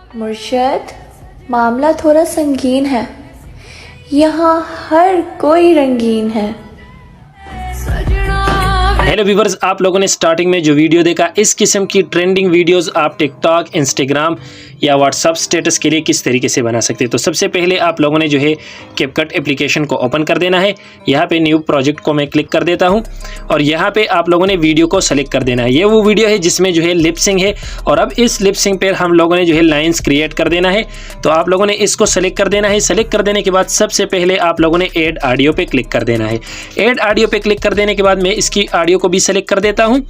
मुर्शद, मामला थोड़ा संगीन है। यहाँ हर कोई रंगीन है। हेलो व्यूवर्स, आप लोगों ने स्टार्टिंग में जो वीडियो देखा, इस किस्म की ट्रेंडिंग वीडियोस आप टिकटॉक, इंस्टाग्राम या व्हाट्सअप स्टेटस के लिए किस तरीके से बना सकते हैं। तो सबसे पहले आप लोगों ने जो है कैपकट एप्लीकेशन को ओपन कर देना है। यहाँ पे न्यू प्रोजेक्ट को मैं क्लिक कर देता हूँ और यहाँ पे आप लोगों ने वीडियो को सेलेक्ट कर देना है। ये वो वीडियो है जिसमें जो है लिपसिंग है और अब इस लिपसिंग पर हम लोगों ने जो है लाइन्स क्रिएट कर देना है। तो आप लोगों ने इसको सेलेक्ट कर देना है। सेलेक्ट कर देने के बाद सबसे पहले आप लोगों ने ऐड ऑडियो पे क्लिक कर देना है। ऐड ऑडियो पे क्लिक कर देने के बाद मैं इसकी ऑडियो को भी सेलेक्ट कर देता हूं।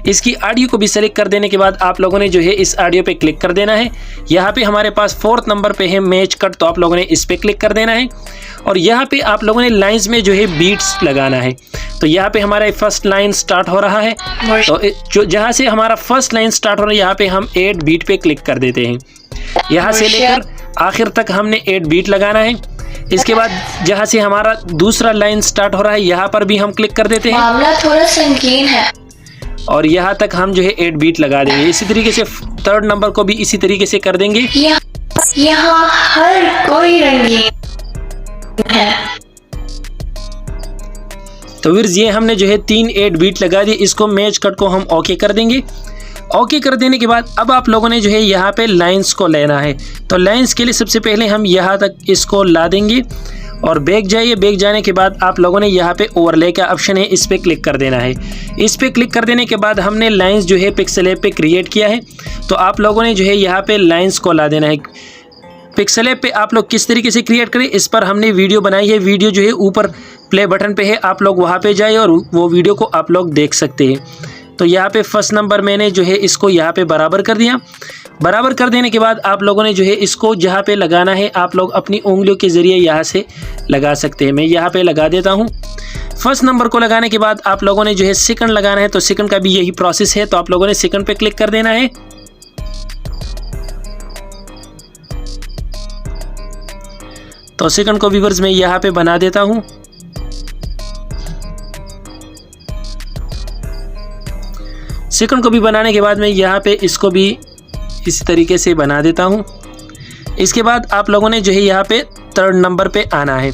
इसकी ऑडियो को भी सेलेक्ट कर देने के बाद आप लोगों ने जो है इस ऑडियो पे क्लिक कर देना है। यहाँ पे हमारे पास 4th नंबर पे है मैच कट, तो आप लोगों ने इस पे क्लिक कर देना है और यहाँ पे आप लोगों ने लाइंस में जो है बीट्स लगाना है। तो यहाँ पे हमारा फर्स्ट लाइन स्टार्ट हो रहा है। तो जो जहाँ से हमारा फर्स्ट लाइन स्टार्ट हो रहा है यहाँ पे हम 8 बीट पे क्लिक कर देते हैं। यहाँ से लेकर आखिर तक हमने 8 बीट लगाना है। इसके बाद जहाँ से हमारा दूसरा लाइन स्टार्ट हो रहा है यहाँ पर भी हम क्लिक कर देते हैं। मामला थोड़ा संगीन है और यहाँ तक हम जो है 8 बीट लगा देंगे। इसी तरीके से 3rd नंबर को भी इसी तरीके से कर देंगे। यहाँ हर कोई रंगीन है। तो फिर ये हमने जो है 3 8 बीट लगा दिए। इसको मैच कट को हम ओके कर देंगे। ओके कर देने के बाद अब आप लोगों ने जो है यहाँ पे लाइंस को लेना है। तो लाइंस के लिए सबसे पहले हम यहाँ तक इसको ला देंगे और बैक जाइए। बैक जाने के बाद आप लोगों ने यहाँ पे ओवरले का ऑप्शन है, इस पे क्लिक कर देना है। इस पे क्लिक कर देने के बाद हमने लाइंस जो है पिक्सल ऐप पे क्रिएट किया है। तो आप लोगों ने जो है यहाँ पे लाइंस को ला देना है। पिक्सल ऐप पे आप लोग किस तरीके से क्रिएट करें, इस पर हमने वीडियो बनाई है। वीडियो जो है ऊपर प्ले बटन पे है, आप लोग वहाँ पे जाइए और वो वीडियो को आप लोग देख सकते हैं। तो यहाँ पे 1st नंबर मैंने जो है इसको यहाँ पे बराबर कर दिया। बराबर कर देने के बाद आप लोगों ने जो है इसको जहाँ पे लगाना है आप लोग अपनी उंगलियों के ज़रिए यहाँ से लगा सकते हैं। मैं यहाँ पे लगा देता हूँ। 1st नंबर को लगाने के बाद आप लोगों ने जो है सेकंड लगाना है। तो सेकंड का भी यही प्रोसेस है। तो आप लोगों ने सेकंड पे क्लिक कर देना है। तो सेकंड को व्यूअर्स मैं यहाँ पे बना देता हूँ। सेकंड को भी बनाने के बाद मैं यहाँ पे इसको भी इसी तरीके से बना देता हूँ। इसके बाद आप लोगों ने जो है यहाँ पे 3rd नंबर पे आना है।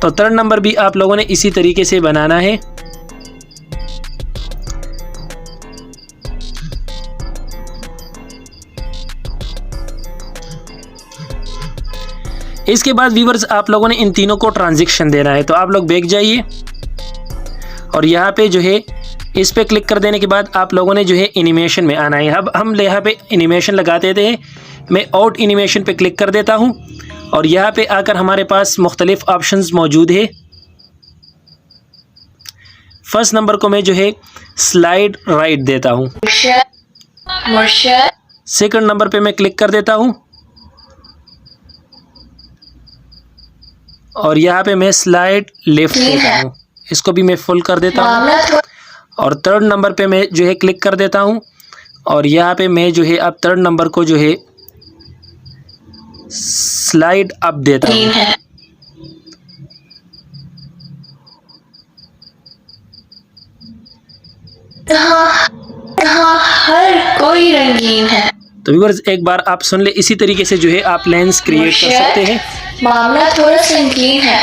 तो 3rd नंबर भी आप लोगों ने इसी तरीके से बनाना है। इसके बाद व्यूअर्स आप लोगों ने इन तीनों को ट्रांजिशन देना है। तो आप लोग बैक जाइए और यहाँ पे जो है इस पे क्लिक कर देने के बाद आप लोगों ने जो है एनिमेशन में आना है। अब हम यहाँ पे एनिमेशन लगा देते हैं। मैं आउट एनिमेशन पे क्लिक कर देता हूँ और यहाँ पे आकर हमारे पास मुख्तलिफ ऑप्शंस मौजूद है। 1st नंबर को मैं जो है स्लाइड राइट देता हूँ। सेकंड नंबर पे मैं क्लिक कर देता हूँ और यहाँ पे मैं स्लाइड लेफ्ट देता हूँ। इसको भी मैं फुल कर देता हूँ और 3rd नंबर पे मैं जो है क्लिक कर देता हूँ और यहाँ पे मैं जो है अब 3rd नंबर को जो है स्लाइड अप देता हूँ। हर कोई रंगीन है। तो व्यूअर्स एक बार आप सुन ले, इसी तरीके से जो है आप लाइन्स क्रिएट कर सकते हैं। मामला थोड़ा संगीन है।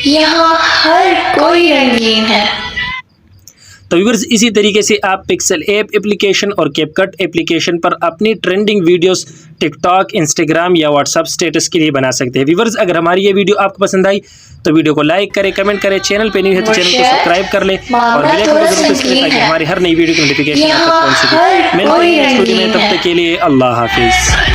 यहाँ हर कोई रंगीन है। तो व्यूअर्स इसी तरीके से आप पिक्सल ऐप एप्लीकेशन और कैपकट एप्लीकेशन पर अपनी ट्रेंडिंग वीडियोस टिकटॉक, इंस्टाग्राम या व्हाट्सअप स्टेटस के लिए बना सकते हैं। व्यूअर्स अगर हमारी ये वीडियो आपको पसंद आई तो वीडियो को लाइक करें, कमेंट करें। चैनल पे नहीं है तो चैनल को सब्सक्राइब कर लें और बेल आइकन को जरूर प्रेस करें ताकि हमारी हर नई वीडियो की नोटिफिकेशन आप तक पहुंच सके। मिलते हैं नेक्स्ट वीडियो में, तब तक के लिए अल्लाह हाफिज़।